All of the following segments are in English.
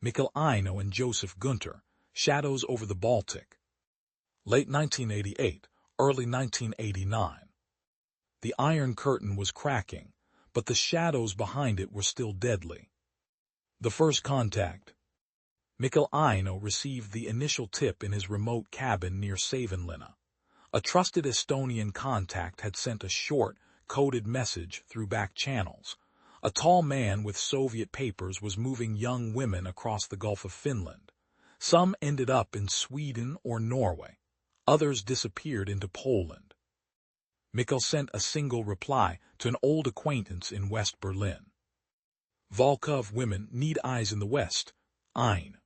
Mikael Eino and Josef Gunther, Shadows over the Baltic. Late 1988, early 1989. The Iron Curtain was cracking, but the shadows behind it were still deadly. The first contact. Mikael Eino received the initial tip in his remote cabin near Savonlinna. A trusted Estonian contact had sent a short, coded message through back channels. A tall man with Soviet papers was moving young women across the Gulf of Finland. Some ended up in Sweden or Norway. Others disappeared into Poland. Mikael sent a single reply to an old acquaintance in West Berlin. Volkov women need eyes in the West. Ein.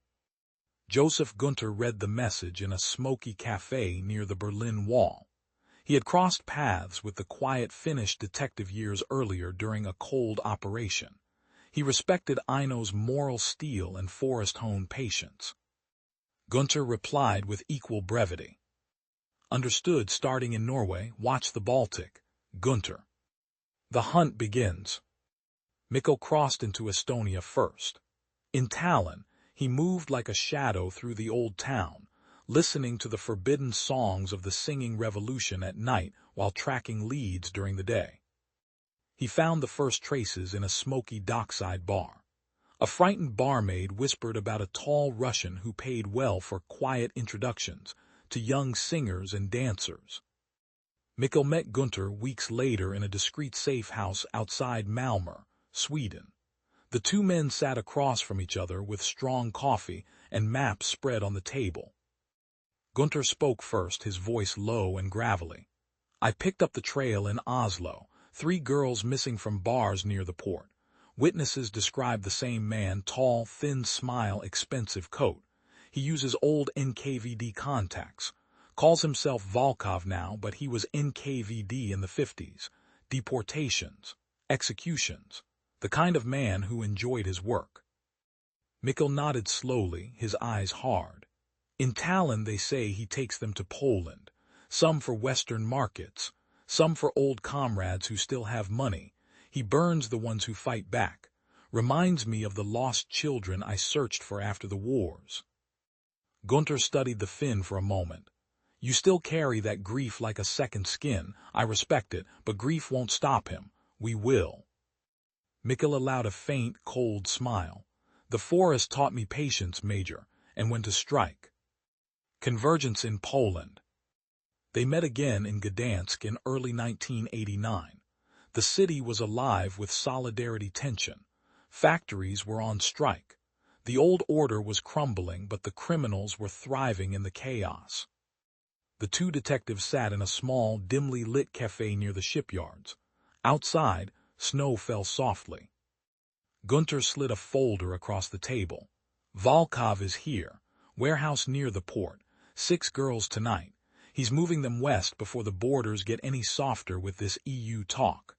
Josef Gunther read the message in a smoky cafe near the Berlin Wall. He had crossed paths with the quiet Finnish detective years earlier during a cold operation. He respected Eino's moral steel and forest-honed patience. Gunther replied with equal brevity. Understood, starting in Norway, watch the Baltic. Gunther. The hunt begins. Mikael crossed into Estonia first. In Tallinn, he moved like a shadow through the old town, listening to the forbidden songs of the singing revolution at night while tracking leads during the day. He found the first traces in a smoky dockside bar. A frightened barmaid whispered about a tall Russian who paid well for quiet introductions to young singers and dancers. Mikael met Gunther weeks later in a discreet safe house outside Malmö, Sweden. The two men sat across from each other with strong coffee and maps spread on the table. Gunther spoke first, his voice low and gravelly. I picked up the trail in Oslo, 3 girls missing from bars near the port. Witnesses describe the same man, tall, thin smile, expensive coat. He uses old NKVD contacts. Calls himself Volkov now, but he was NKVD in the 50s. Deportations, executions. The kind of man who enjoyed his work. Mikael nodded slowly, his eyes hard. In Tallinn they say he takes them to Poland, some for Western markets, some for old comrades who still have money. He burns the ones who fight back. Reminds me of the lost children I searched for after the wars. Gunther studied the Finn for a moment. You still carry that grief like a second skin. I respect it, but grief won't stop him. We will. Mikael allowed a faint, cold smile. The forest taught me patience, Major, and when to strike. Convergence in Poland. They met again in Gdansk in early 1989. The city was alive with solidarity tension. Factories were on strike. The old order was crumbling, but the criminals were thriving in the chaos. The two detectives sat in a small, dimly lit cafe near the shipyards. Outside, snow fell softly. Gunther slid a folder across the table. Volkov is here. Warehouse near the port. 6 girls tonight. He's moving them west before the borders get any softer with this EU talk.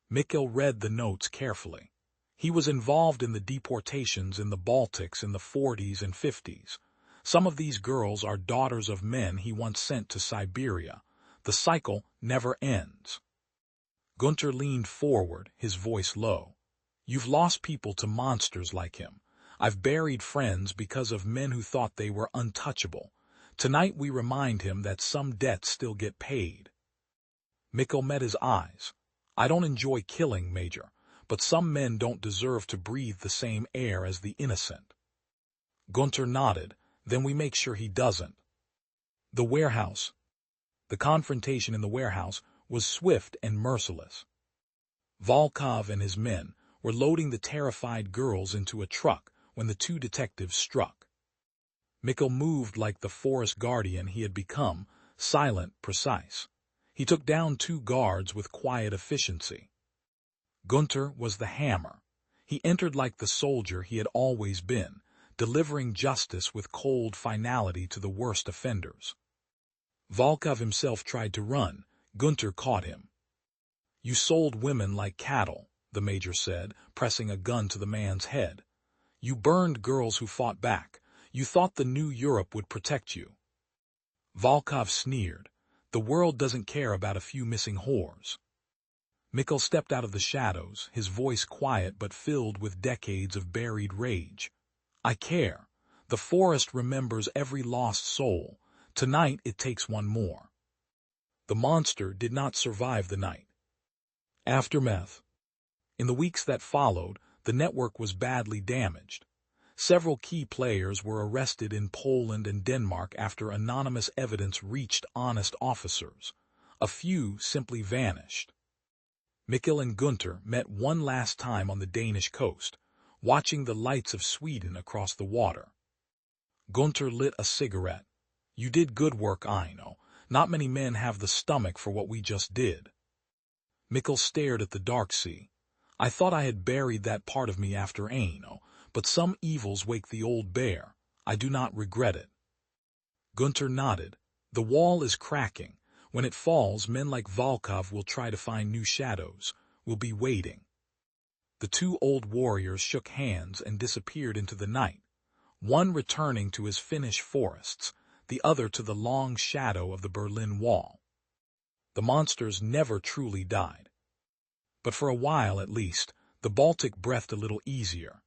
Mikael read the notes carefully. He was involved in the deportations in the Baltics in the 40s and 50s. Some of these girls are daughters of men he once sent to Siberia. The cycle never ends. Gunther leaned forward, his voice low. You've lost people to monsters like him. I've buried friends because of men who thought they were untouchable. Tonight we remind him that some debts still get paid. Mikael met his eyes. I don't enjoy killing, Major, but some men don't deserve to breathe the same air as the innocent. Gunther nodded. Then we make sure he doesn't. The warehouse. The confrontation in the warehouse was swift and merciless. Volkov and his men were loading the terrified girls into a truck when the two detectives struck. Mikael moved like the forest guardian he had become, silent, precise. He took down 2 guards with quiet efficiency. Gunther was the hammer. He entered like the soldier he had always been, delivering justice with cold finality to the worst offenders. Volkov himself tried to run. Gunther caught him. You sold women like cattle, the major said, pressing a gun to the man's head. You burned girls who fought back. You thought the new Europe would protect you. Volkov sneered. The world doesn't care about a few missing whores. Mikael stepped out of the shadows, his voice quiet but filled with decades of buried rage. I care. The forest remembers every lost soul. Tonight it takes one more. The monster did not survive the night. Aftermath. In the weeks that followed, the network was badly damaged. Several key players were arrested in Poland and Denmark after anonymous evidence reached honest officers. A few simply vanished. Mikael and Gunther met one last time on the Danish coast, watching the lights of Sweden across the water. Gunther lit a cigarette. You did good work, Eino. Not many men have the stomach for what we just did. Mikael stared at the dark sea. I thought I had buried that part of me after Eino, but some evils wake the old bear. I do not regret it. Gunther nodded. The wall is cracking. When it falls, men like Volkov will try to find new shadows. We'll be waiting. The two old warriors shook hands and disappeared into the night, one returning to his Finnish forests, the other to the long shadow of the Berlin Wall. The monsters never truly died. But for a while at least, the Baltic breathed a little easier.